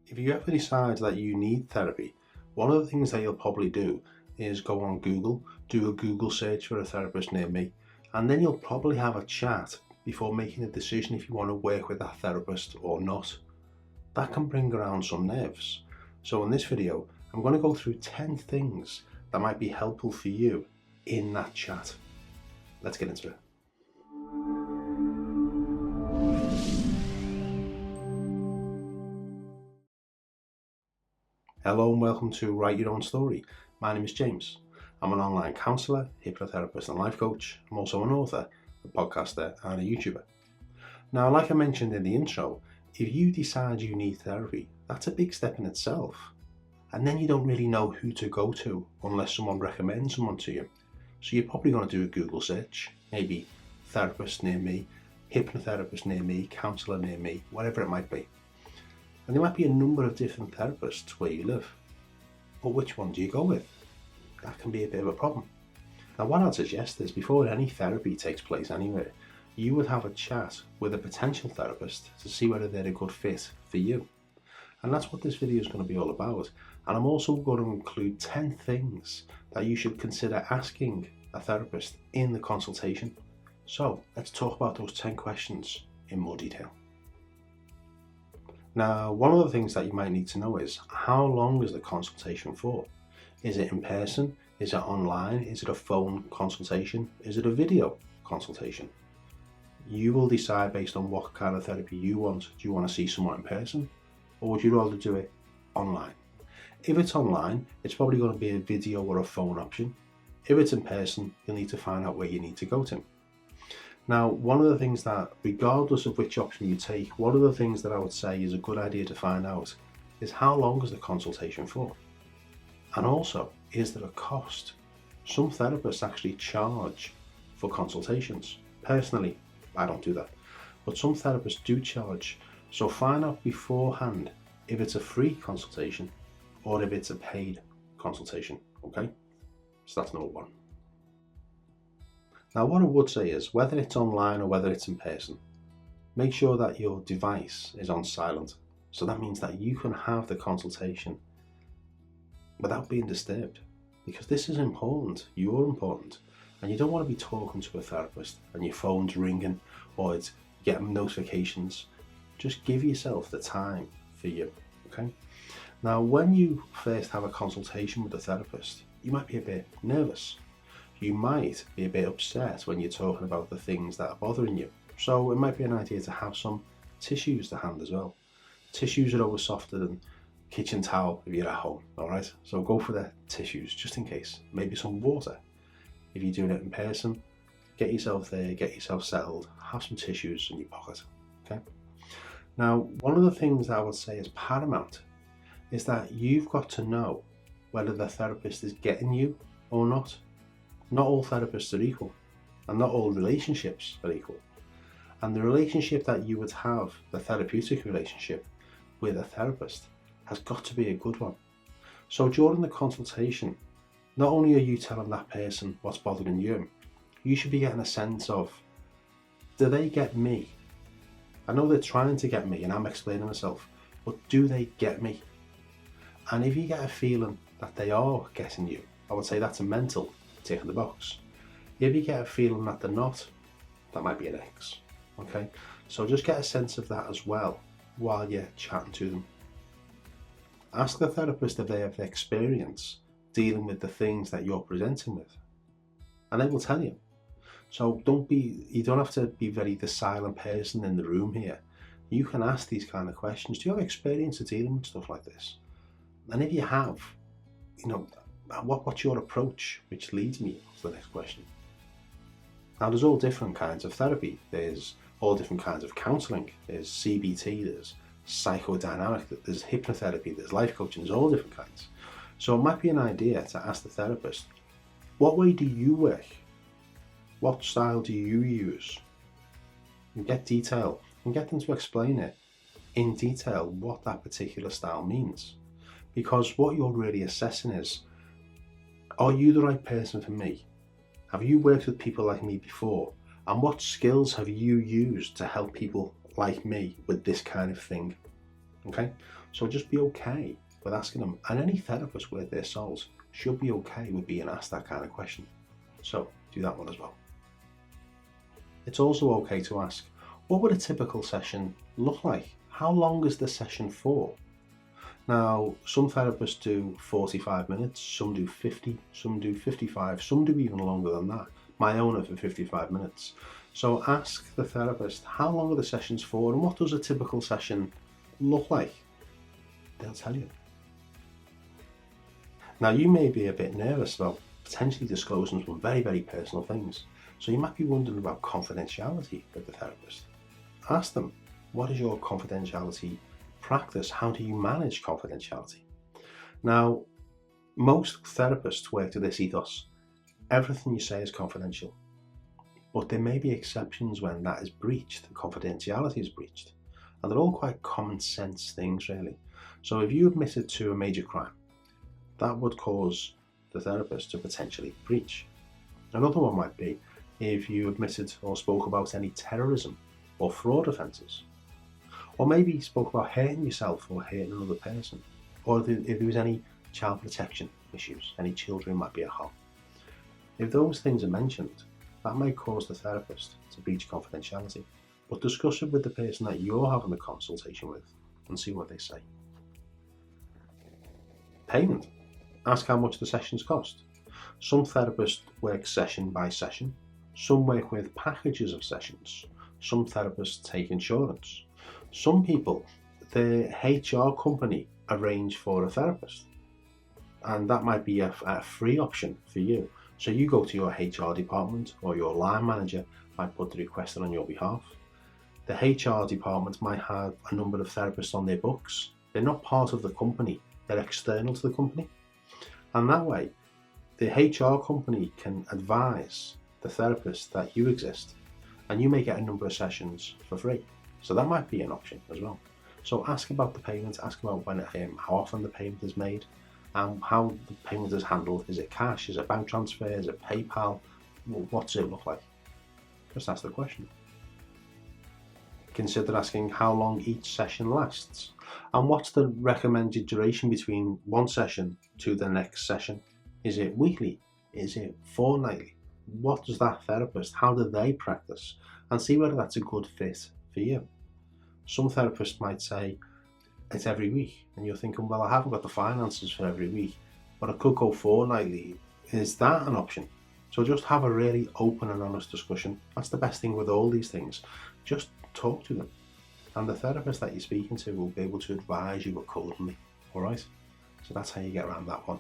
If you ever decide that you need therapy, one of the things that you'll probably do is go on Google, do a Google search for a therapist near me, and then you'll probably have a chat before making a decision if you want to work with that therapist or not. That can bring around some nerves. So in this video, I'm going to go through 10 things that might be helpful for you in that chat. Let's get into it. Hello and welcome to Write Your Own Story. My name is James. I'm an online counsellor, hypnotherapist and life coach. I'm also an author, a podcaster and a YouTuber. Now, like I mentioned in the intro, if you decide you need therapy, that's a big step in itself. And then you don't really know who to go to unless someone recommends someone to you. So you're probably going to do a Google search, maybe therapist near me, hypnotherapist near me, counsellor near me, whatever it might be. And there might be a number of different therapists where you live. But which one do you go with? That can be a bit of a problem. Now what I'd suggest is before any therapy takes place anywhere, you would have a chat with a potential therapist to see whether they're a good fit for you. And that's what this video is going to be all about. And I'm also going to include 10 things that you should consider asking a therapist in the consultation. So let's talk about those 10 questions in more detail. Now, one of the things that you might need to know is how long is the consultation for? Is it in person? Is it online? Is it a phone consultation? Is it a video consultation? You will decide based on what kind of therapy you want. Do you want to see someone in person or would you rather do it online? If it's online, it's probably going to be a video or a phone option. If it's in person, you'll need to find out where you need to go to. Now, one of the things that, regardless of which option you take, one of the things that I would say is a good idea to find out is how long is the consultation for? And also, is there a cost? Some therapists actually charge for consultations. Personally, I don't do that, but some therapists do charge. So find out beforehand if it's a free consultation or if it's a paid consultation, okay? So that's number one. Now what I would say is, whether it's online or whether it's in person, make sure that your device is on silent. So that means that you can have the consultation without being disturbed, because this is important, you're important, and you don't want to be talking to a therapist and your phone's ringing or it's getting notifications. Just give yourself the time for you, okay? Now when you first have a consultation with a therapist, you might be a bit nervous. You might be a bit upset when you're talking about the things that are bothering you. So it might be an idea to have some tissues to hand as well. Tissues are always softer than kitchen towel if you're at home, all right? So go for the tissues just in case. Maybe some water. If you're doing it in person, get yourself there, get yourself settled, have some tissues in your pocket, okay? Now, one of the things that I would say is paramount is that you've got to know whether the therapist is getting you or not. Not all therapists are equal, and not all relationships are equal. And the relationship that you would have, the therapeutic relationship with a therapist, has got to be a good one. So during the consultation, not only are you telling that person what's bothering you, you should be getting a sense of, do they get me? I know they're trying to get me and I'm explaining myself, but do they get me? And if you get a feeling that they are getting you, I would say that's a mental tick in the box. If you get a feeling that they're not, that might be an X, okay? So just get a sense of that as well while you're chatting to them. Ask the therapist if they have experience dealing with the things that you're presenting with, and they will tell you. So you don't have to be the silent person in the room here. You can ask these kind of questions. Do you have experience of dealing with stuff like this? And if you have, what's your approach? Which leads me to the next question. Now there's all different kinds of therapy. There's all different kinds of counselling. There's CBT, there's psychodynamic, there's hypnotherapy, there's life coaching, there's all different kinds. So it might be an idea to ask the therapist, what way do you work? What style do you use? And get detail and get them to explain it in detail what that particular style means. Because what you're really assessing is, are you the right person for me? Have you worked with people like me before? And what skills have you used to help people like me with this kind of thing? Okay, So just be okay with asking them. And any therapist worth their souls should be okay with being asked that kind of question. So do that one as well. It's also okay to ask, what would a typical session look like? How long is the session for? Now, some therapists do 45 minutes, some do 50, some do 55, some do even longer than that. My own are for 55 minutes. So ask the therapist, how long are the sessions for and what does a typical session look like? They'll tell you. Now, you may be a bit nervous about potentially disclosing some very, very personal things. So you might be wondering about confidentiality with the therapist. Ask them, what is your confidentiality practice? How do you manage confidentiality? Now, most therapists work to this ethos. Everything you say is confidential. But there may be exceptions when that is breached, confidentiality is breached. And they're all quite common sense things, really. So if you admitted to a major crime, that would cause the therapist to potentially breach. Another one might be if you admitted or spoke about any terrorism or fraud offences. Or maybe you spoke about hurting yourself or hurting another person. Or if there was any child protection issues, any children might be at harm. If those things are mentioned, that may cause the therapist to breach confidentiality. But discuss it with the person that you're having the consultation with and see what they say. Payment. Ask how much the sessions cost. Some therapists work session by session. Some work with packages of sessions. Some therapists take insurance. Some people, their HR company arrange for a therapist. And that might be a free option for you. So you go to your HR department or your line manager might put the request in on your behalf. The HR department might have a number of therapists on their books. They're not part of the company. They're external to the company. And that way, the HR company can advise the therapist that you exist and you may get a number of sessions for free. So that might be an option as well. So ask about the payment, ask about how often the payment is made, and how the payment is handled. Is it cash? Is it bank transfer? Is it PayPal? What does it look like? Just ask the question. Consider asking how long each session lasts and what's the recommended duration between one session to the next session. Is it weekly? Is it fortnightly? What does that therapist, how do they practice? And see whether that's a good fit for you. Some therapists might say it's every week and you're thinking, well, I haven't got the finances for every week, but I could go fortnightly. Is that an option? So just have a really open and honest discussion. That's the best thing with all these things. Just talk to them. And the therapist that you're speaking to will be able to advise you accordingly. All right? So that's how you get around that one.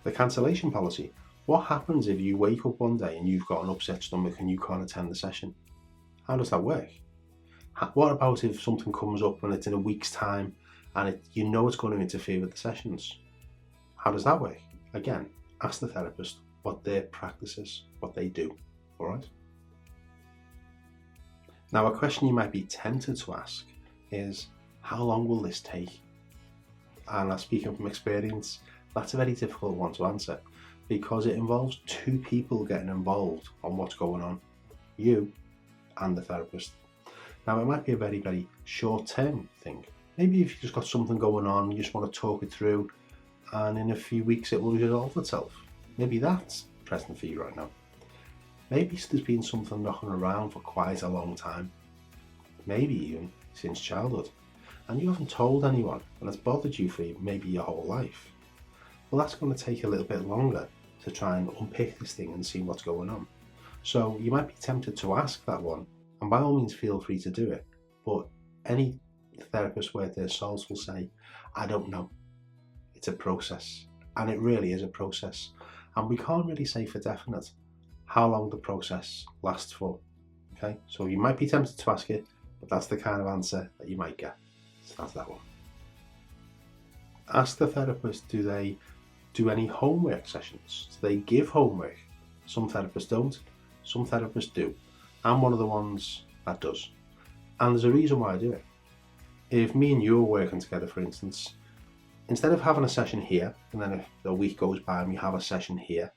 The cancellation policy. What happens if you wake up one day and you've got an upset stomach and you can't attend the session? How does that work? What about if something comes up and it's in a week's time and you know it's going to interfere with the sessions? How does that work? Again, ask the therapist what their practice is, what they do. All right? Now, a question you might be tempted to ask is, how long will this take? And speaking from experience, that's a very difficult one to answer because it involves two people getting involved on what's going on, you and the therapist. Now, it might be a very, very short-term thing. Maybe if you've just got something going on, you just want to talk it through, and in a few weeks it will resolve itself. Maybe that's present for you right now. Maybe there's been something knocking around for quite a long time, maybe even since childhood, and you haven't told anyone, and it's bothered you for maybe your whole life. Well, that's going to take a little bit longer to try and unpick this thing and see what's going on. So you might be tempted to ask that one, and by all means feel free to do it, but any therapist worth their souls will say, I don't know. It's a process, and it really is a process, and we can't really say for definite how long the process lasts for. Okay, so you might be tempted to ask it, but that's the kind of answer that you might get. So that's that one. Ask the therapist, do they do any homework sessions? Do they give homework? Some therapists don't, some therapists do. I'm one of the ones that does. And there's a reason why I do it. If me and you are working together, for instance, instead of having a session here, and then if a week goes by and we have a session here,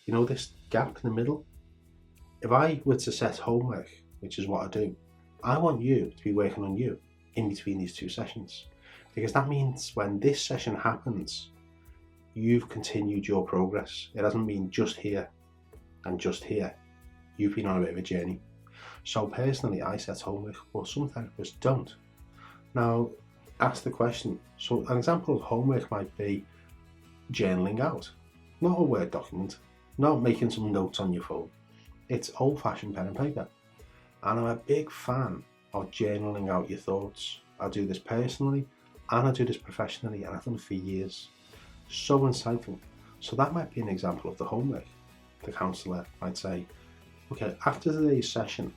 you know this gap in the middle? If I were to set homework, which is what I do, I want you to be working on you. in between these two sessions, because that means when this session happens, you've continued your progress. It hasn't been just here and just here. You've been on a bit of a journey. So personally, I set homework, but some therapists don't. Now, ask the question. So an example of homework might be journaling out, not a Word document, not making some notes on your phone. It's old-fashioned pen and paper. And I'm a big fan of journaling out your thoughts. I do this personally and I do this professionally, and I've done it for years. So insightful. So that might be an example of the homework. The counsellor might say, okay, after today's session,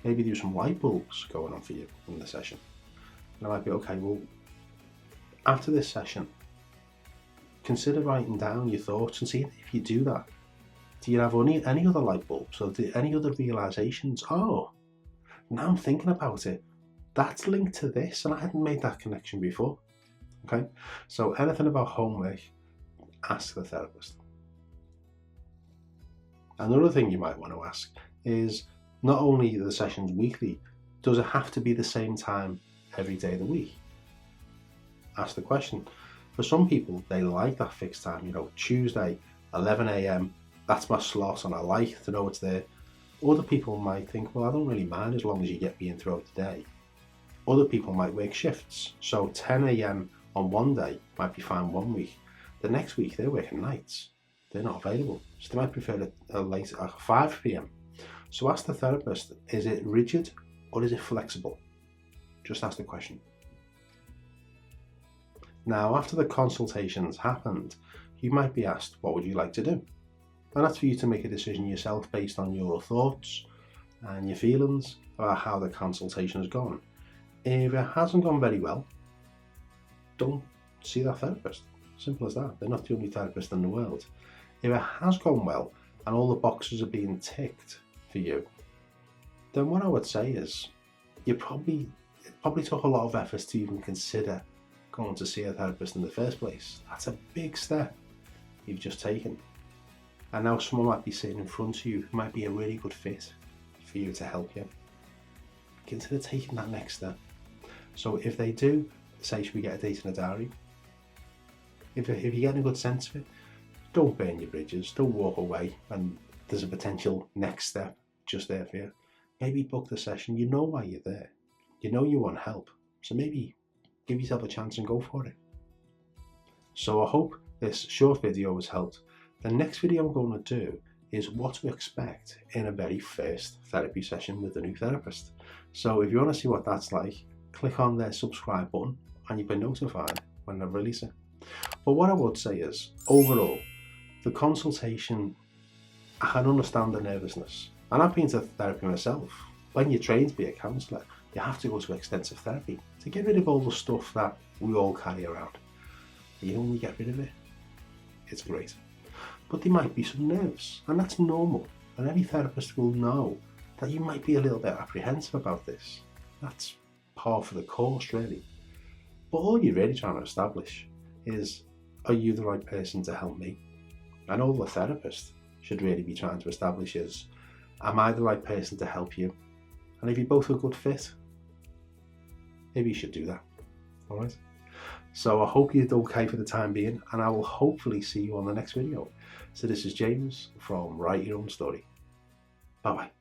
maybe there's some light bulbs going on for you in the session. And I might be, okay, well, after this session, consider writing down your thoughts and seeing if you do that. Do you have any other light bulbs or any other realizations? Oh, now I'm thinking about it. That's linked to this, and I hadn't made that connection before. Okay, so anything about homework, ask the therapist. Another thing you might want to ask is, not only are the sessions weekly, does it have to be the same time every day of the week? Ask the question. For some people, they like that fixed time, Tuesday, 11 a.m, that's my slot and I like to know it's there. Other people might think, well, I don't really mind as long as you get me in throughout the day. Other people might work shifts. So 10 a.m. on one day might be fine one week. The next week, they're working nights. They're not available. So they might prefer a late 5 p.m. So ask the therapist, is it rigid or is it flexible? Just ask the question. Now, after the consultation's happened, you might be asked, what would you like to do? And that's for you to make a decision yourself based on your thoughts and your feelings about how the consultation has gone. If it hasn't gone very well, don't see that therapist. Simple as that. They're not the only therapist in the world. If it has gone well and all the boxes are being ticked for you, then what I would say is it probably took a lot of effort to even consider going to see a therapist in the first place. That's a big step you've just taken. And now someone might be sitting in front of you who might be a really good fit for you to help you. Consider taking that next step. So if they do say, should we get a date in a diary? If you're getting a good sense of it, don't burn your bridges. Don't walk away when there's a potential next step just there for you. Maybe book the session. You know why you're there. You know you want help. So maybe give yourself a chance and go for it. So I hope this short video has helped. The next video I'm going to do is what to expect in a very first therapy session with a new therapist. So if you want to see what that's like, click on the subscribe button and you'll be notified when I release it. But what I would say is, overall, the consultation, I can understand the nervousness. And I've been to therapy myself. When you're trained to be a counsellor, you have to go to extensive therapy to get rid of all the stuff that we all carry around. You know, when you get rid of it, it's great. But there might be some nerves, and that's normal. And any therapist will know that you might be a little bit apprehensive about this. That's par for the course, really. But all you're really trying to establish is, are you the right person to help me? And all the therapist should really be trying to establish is, am I the right person to help you? And if you're both a good fit, maybe you should do that. All right? So I hope you're okay for the time being, and I will hopefully see you on the next video. So this is James from Write Your Own Story. Bye bye.